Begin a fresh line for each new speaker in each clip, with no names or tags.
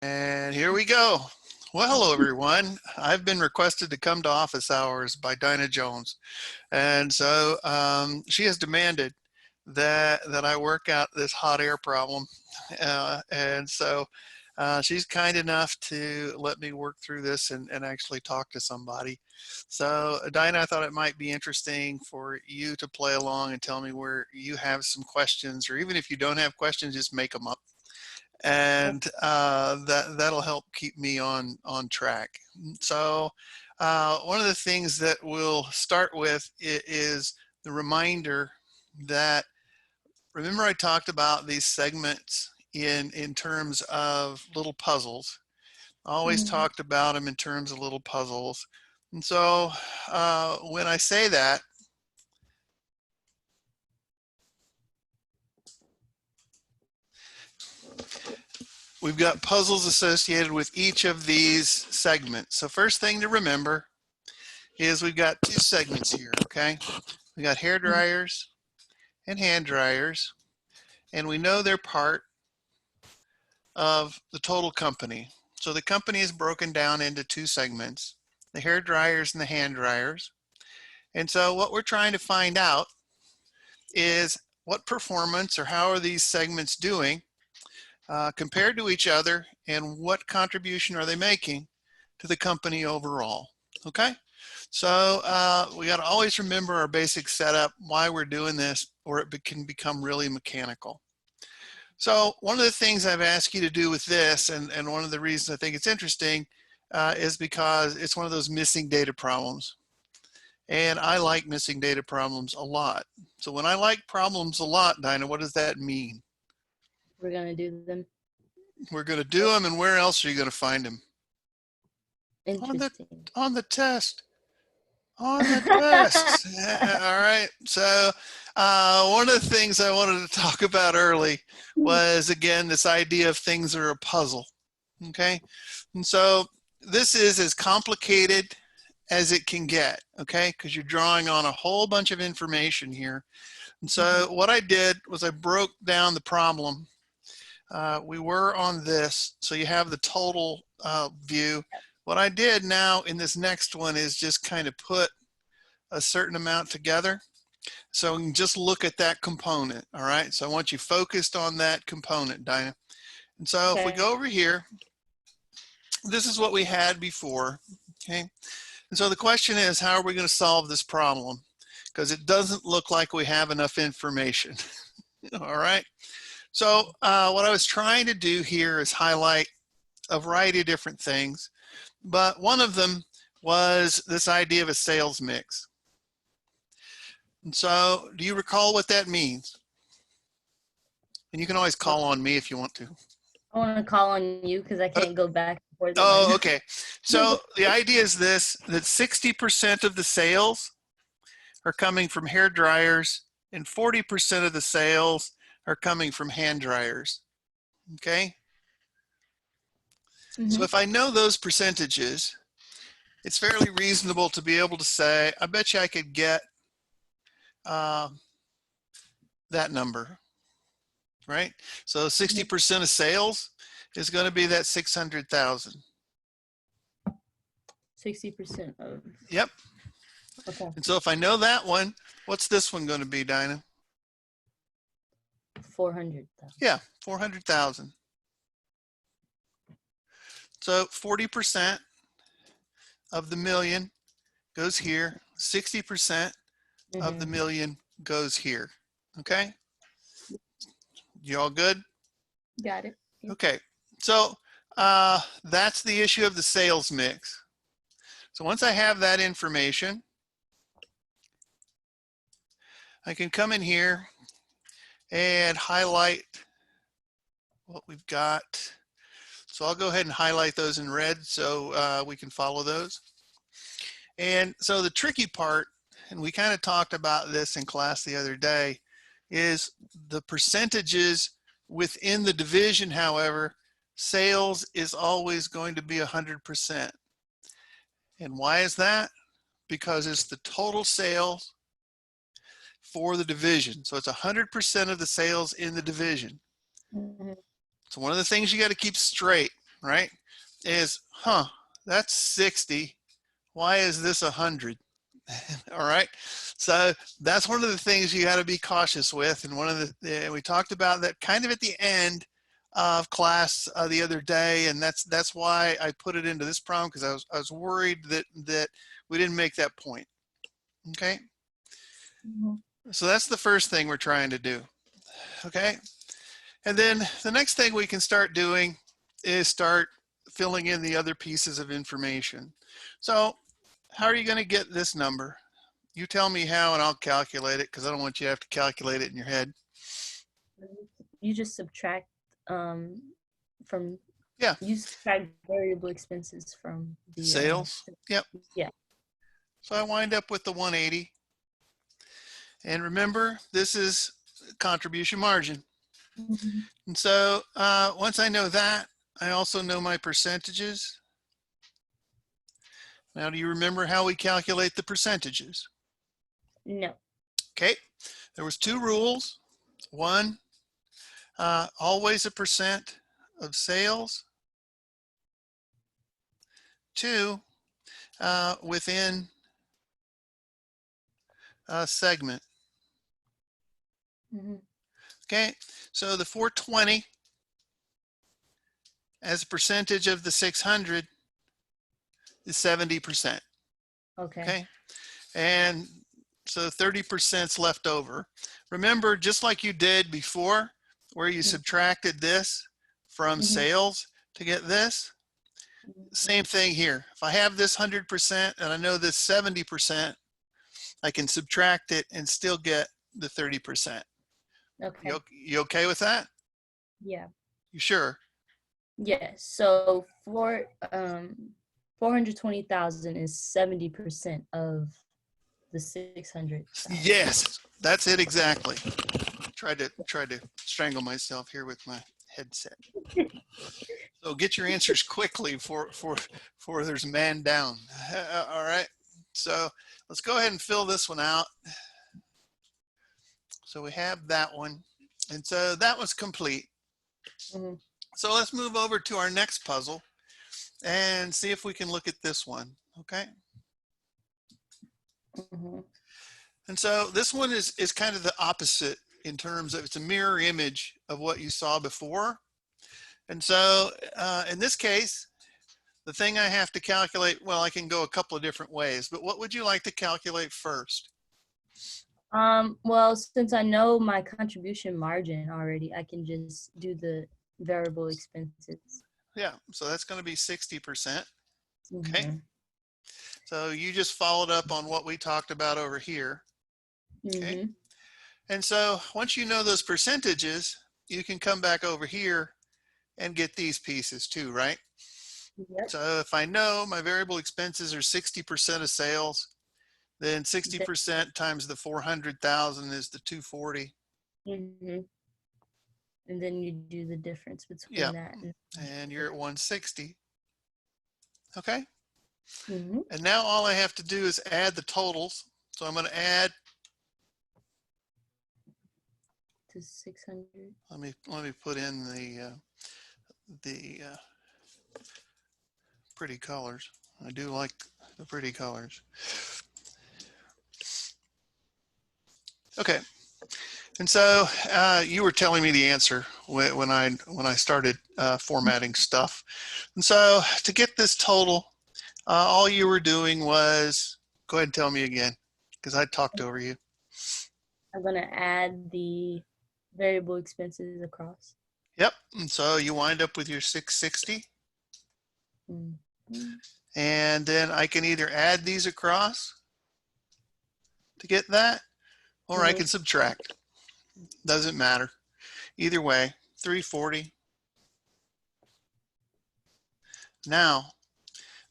And here we go. Well, hello everyone. I've been requested to come to office hours by Dynah Jones. And so she has demanded that I work out this hot air problem. And so she's kind enough to let me work through this and actually talk to somebody. So Dynah, I thought it might be interesting for you to play along and tell me where you have some questions, or even if you don't have questions, just make them up, and that'll help keep me on track. So one of the things that we'll start with is the reminder that, remember I talked about these segments in terms of little puzzles. I always talked about them in terms of little puzzles. And so when I say that, we've got puzzles associated with each of these segments. So first thing to remember is we've got two segments here, okay? We got hair dryers and hand dryers, and we know they're part of the total company. So the company is broken down into two segments, the hair dryers and the hand dryers. And so what we're trying to find out is what performance, or how are these segments doing compared to each other, and what contribution are they making to the company overall, okay? So we got to always remember our basic setup, why we're doing this, or it can become really mechanical. So one of the things I've asked you to do with this, and one of the reasons I think it's interesting, is because it's one of those missing data problems. And I like missing data problems a lot. So when I like problems a lot, Dynah, what does that mean?
We're going to do them.
We're going to do them, and where else are you going to find them?
Interesting.
On the test. On the test. All right. So one of the things I wanted to talk about early was, again, this idea of things are a puzzle. Okay. And so this is as complicated as it can get, okay, because you're drawing on a whole bunch of information here. And so what I did was I broke down the problem. We were on this, so you have the total view. What I did now in this next one is just kind of put a certain amount together. So we can just look at that component, all right? So I want you focused on that component, Dynah. And so if we go over here, this is what we had before, okay? And so the question is, how are we going to solve this problem? Because it doesn't look like we have enough information, all right? So what I was trying to do here is highlight a variety of different things, but one of them was this idea of a sales mix. And so do you recall what that means? And you can always call on me if you want to.
I want to call on you because I can't go back and forth.
Oh, okay. So the idea is this, that 60% of the sales are coming from hair dryers and 40% of the sales are coming from hand dryers, okay? So if I know those percentages, it's fairly reasonable to be able to say, I bet you I could get that number, right? So 60% of sales is going to be that 600,000.
60% of.
Yep.
Okay.
And so if I know that one, what's this one going to be, Dynah?
400,000.
Yeah, 400,000. So 40% of the million goes here. 60% of the million goes here. Okay. You all good?
Got it.
Okay. So that's the issue of the sales mix. So once I have that information, I can come in here and highlight what we've got. So I'll go ahead and highlight those in red so we can follow those. And so the tricky part, and we kind of talked about this in class the other day, is the percentages within the division. However, sales is always going to be 100%. And why is that? Because it's the total sales for the division. So it's 100% of the sales in the division. So one of the things you got to keep straight right, is, that's 60. Why is this 100? All right. So that's one of the things you got to be cautious with. And one of the, we talked about that kind of at the end of class the other day. And that's why I put it into this problem, because I was worried that we didn't make that point. Okay. So that's the first thing we're trying to do. Okay. And then the next thing we can start doing is start filling in the other pieces of information. So how are you going to get this number? You tell me how and I'll calculate it, because I don't want you to have to calculate it in your head.
You just subtract from,
Yeah.
you subtract variable expenses from the
Sales. Yep.
Yeah.
So I wind up with the 180. And remember, this is contribution margin. And so once I know that, I also know my percentages. Now, do you remember how we calculate the percentages?
No.
Okay. There was two rules. One, always a percent of sales. Two, within a segment. Okay, so the 420 as a percentage of the 600 is 70%. Okay, and so 30% is left over. Remember, just like you did before, where you subtracted this from sales to get this, same thing here. If I have this 100% and I know this 70%, I can subtract it and still get the 30%.
Okay.
You okay with that?
Yeah.
You sure?
Yes. So for 420,000 is 70% of the 600.
Yes, that's it exactly. Tried to strangle myself here with my headset. So get your answers quickly for there's a man down. All right. So let's go ahead and fill this one out. So we have that one. And so that was complete. So let's move over to our next puzzle and see if we can look at this one. Okay. And so this one is kind of the opposite in terms of, it's a mirror image of what you saw before. And so in this case, the thing I have to calculate, well, I can go a couple of different ways, but what would you like to calculate first?
Well, since I know my contribution margin already, I can just do the variable expenses.
Yeah, so that's going to be 60%. Okay. So you just followed up on what we talked about over here. Okay. And so once you know those percentages, you can come back over here and get these pieces too, right?
Yep.
So if I know my variable expenses are 60% of sales, then 60% times the 400,000 is the 240.
And then you do the difference between that.
And you're at 160. Okay. And now all I have to do is add the totals. So I'm going to add
to 600.
Let me put in the pretty colors. I do like the pretty colors. Okay. And so you were telling me the answer when I started formatting stuff. And so to get this total, all you were doing was, go ahead and tell me again, because I talked over you.
I'm going to add the variable expenses across.
Yep. And so you wind up with your 660. And then I can either add these across to get that, or I can subtract. Doesn't matter. Either way, 340. Now,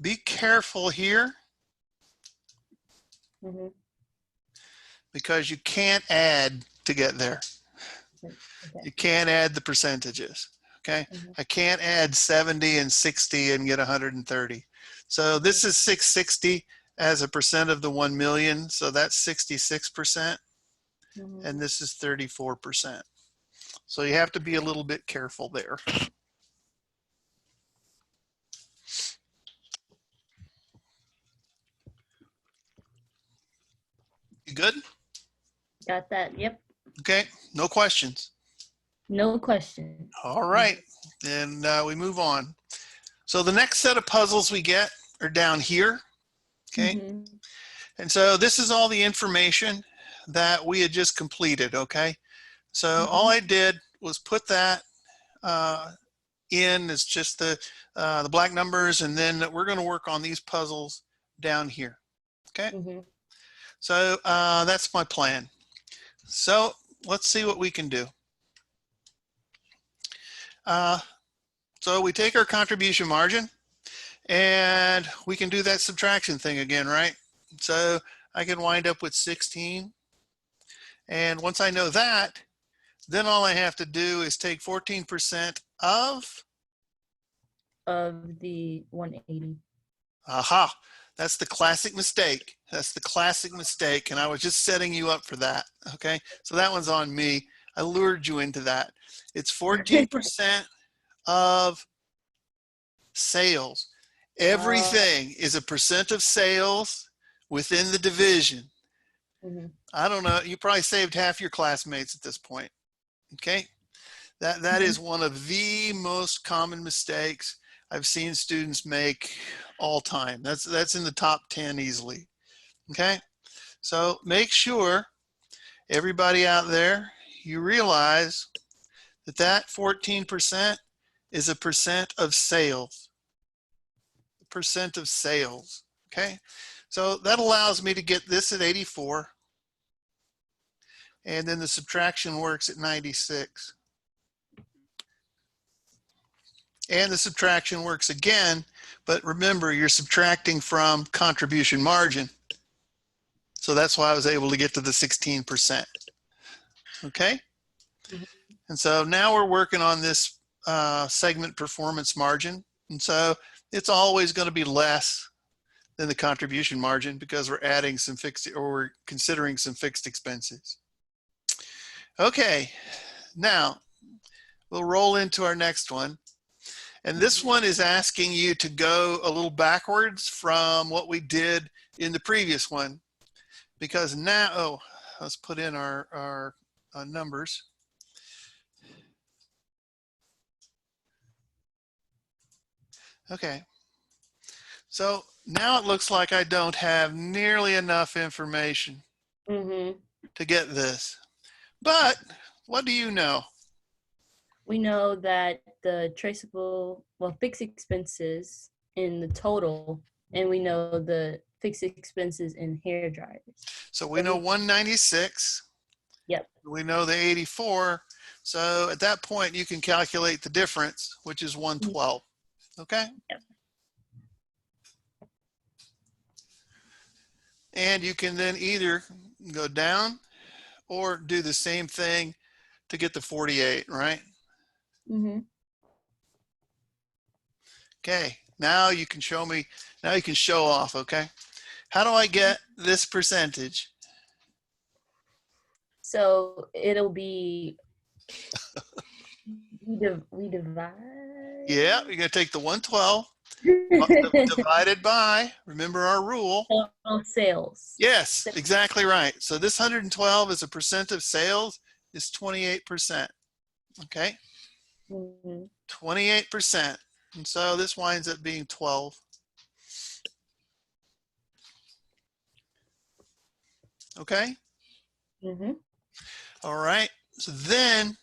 be careful here because you can't add to get there. You can't add the percentages. Okay. I can't add 70 and 60 and get 130. So this is 660 as a percent of the 1 million. So that's 66%. And this is 34%. So you have to be a little bit careful there. Good?
Got that. Yep.
Okay, no questions.
No question.
All right, then we move on. So the next set of puzzles we get are down here, okay?
Mm-hmm.
And so this is all the information that we had just completed, okay? So all I did was put that in. It's just the black numbers, and then we're going to work on these puzzles down here, okay?
Mm-hmm.
So that's my plan. So let's see what we can do. So we take our contribution margin, and we can do that subtraction thing again, right? So I can wind up with 16. And once I know that, then all I have to do is take 14%
Of the 180.
aha, that's the classic mistake. That's the classic mistake. And I was just setting you up for that. Okay. So that one's on me. I lured you into that. It's 14% of sales. Everything is a percent of sales within the division.
Mm-hmm.
I don't know. You probably saved half your classmates at this point. Okay. That is one of the most common mistakes I've seen students make all time. That's in the top 10 easily. Okay. So make sure everybody out there, you realize that that 14% is a percent of sales. Percent of sales. Okay. So that allows me to get this at 84. And then the subtraction works at 96. And the subtraction works again, but remember, you're subtracting from contribution margin. So that's why I was able to get to the 16%. Okay. And so now we're working on this segment performance margin. And so it's always going to be less than the contribution margin because we're adding some fixed, or we're considering some fixed expenses. Okay, now we'll roll into our next one. And this one is asking you to go a little backwards from what we did in the previous one, because now, oh, let's put in our numbers. Okay, so now it looks like I don't have nearly enough information to get this. But what do you know?
We know that the traceable, well, fixed expenses in the total, and we know the fixed expenses in hair dryers.
So we know 196.
Yep.
We know the 84. So at that point, you can calculate the difference, which is 112. Okay.
Yep.
And you can then either go down or do the same thing to get the 48, right? Okay. Now you can show me, now you can show off. Okay. How do I get this percentage?
So it'll be, we divide.
Yeah, you're going to take the 112 divided by, remember our rule.
Total sales.
Yes, exactly right. So this 112 as a percent of sales is 28%. Okay. 28%. And so this winds up being 12. Okay. All right. So then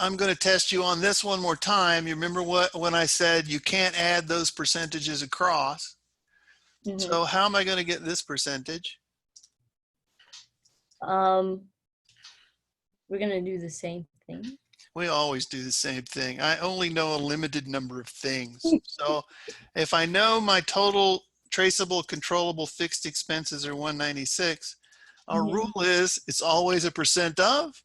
I'm going to test you on this one more time. You remember when I said you can't add those percentages across? So how am I going to get this percentage?
We're going to do the same thing.
We always do the same thing. I only know a limited number of things. So if I know my total traceable, controllable fixed expenses are 196, our rule is it's always a percent of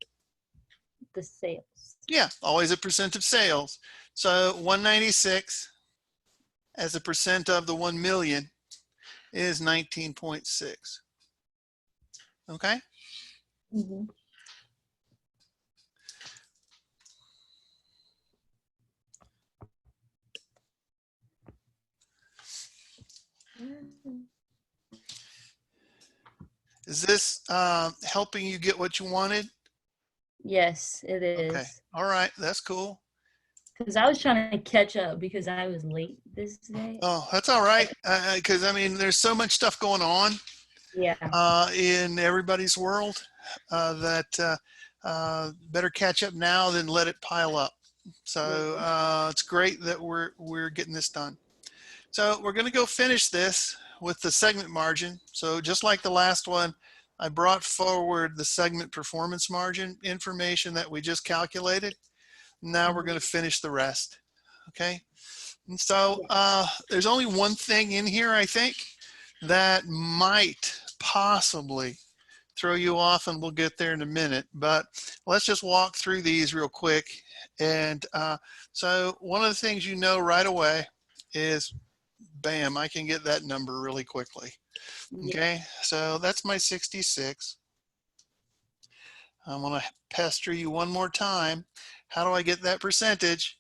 the sales.
Yeah, always a percent of sales. So 196 as a percent of the 1 million is 19.6. Okay. Is this helping you get what you wanted?
Yes, it
Okay.
is.
All right. That's cool.
Because I was trying to catch up because I was late this day.
Oh, that's all right. Because I mean, there's so much stuff going on
Yeah.
in everybody's world that better catch up now than let it pile up. So
Mhm.
it's great that we're getting this done. So we're going to go finish this with the segment margin. So just like the last one, I brought forward the segment performance margin information that we just calculated. Now we're going to finish the rest. Okay. And so
Yeah.
there's only one thing in here, I think, that might possibly throw you off, and we'll get there in a minute. But let's just walk through these real quick. And so one of the things you know right away is, bam, I can get that number really quickly.
Yeah.
Okay, so that's my 66. I'm going to pester you one more time. How do I get that percentage?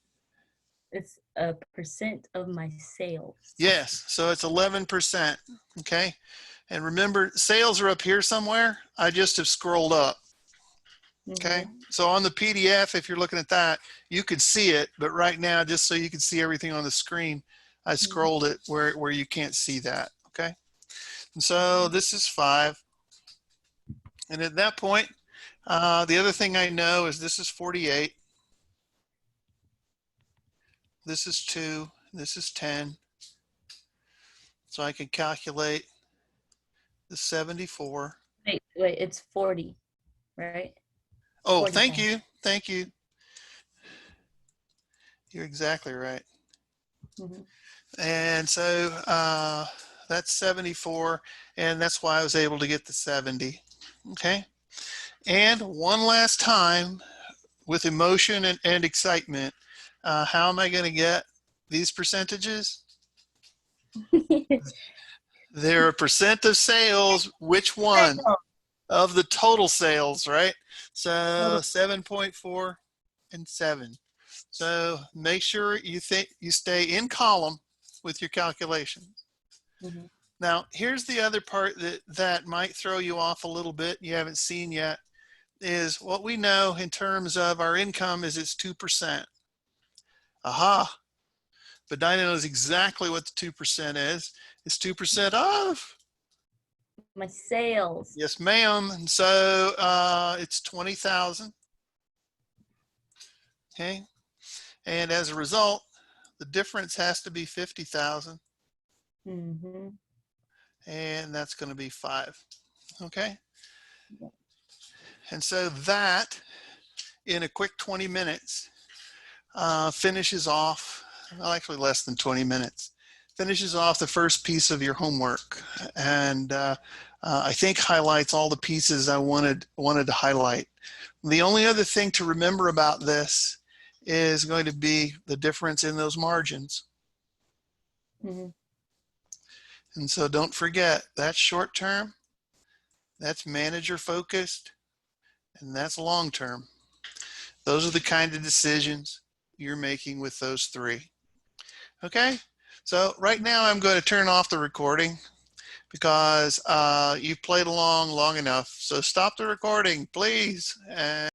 It's a percent of my sales.
Yes, so it's 11%. Okay, and remember, sales are up here somewhere. I just have scrolled up. Okay,
Mm-hmm.
so on the PDF, if you're looking at that, you could see it, but right now, just so you can see everything on the screen, I scrolled it where you can't see that. Okay, and so this is 5. And at that point, the other thing I know is this is 48. This is 2. This is 10. So I can calculate the 74.
Wait, it's 40, right?
Oh, thank
40,000.
you. Thank you. You're exactly right.
Mm-hmm.
And so that's 74. And that's why I was able to get the 70. Okay. And one last time with emotion and excitement, how am I going to get these percentages? They're a percent of sales. Which one? Of the total sales, right? So
Total.
7.4 and 7. So make sure you think you stay in column with your calculations.
Mm-hmm.
Now, here's the other part that might throw you off a little bit you haven't seen yet, is what we know in terms of our income is it's 2%. Aha, but Dinah knows exactly what the 2% is. It's 2% of.
My sales.
Yes, ma'am. And so it's 20,000. Okay. And as a result, the difference has to be 50,000.
Mm-hmm.
And that's going to be 5. Okay. And so that, in a quick 20 minutes, finishes off, well, actually less than 20 minutes, finishes off the first piece of your homework. And I think highlights all the pieces I wanted to highlight. The only other thing to remember about this is going to be the difference in those margins.
Mm-hmm.
And so don't forget, that's short term, that's manager focused, and that's long term. Those are the kind of decisions you're making with those 3. Okay, so right now I'm going to turn off the recording because you've played along long enough. So stop the recording, please. And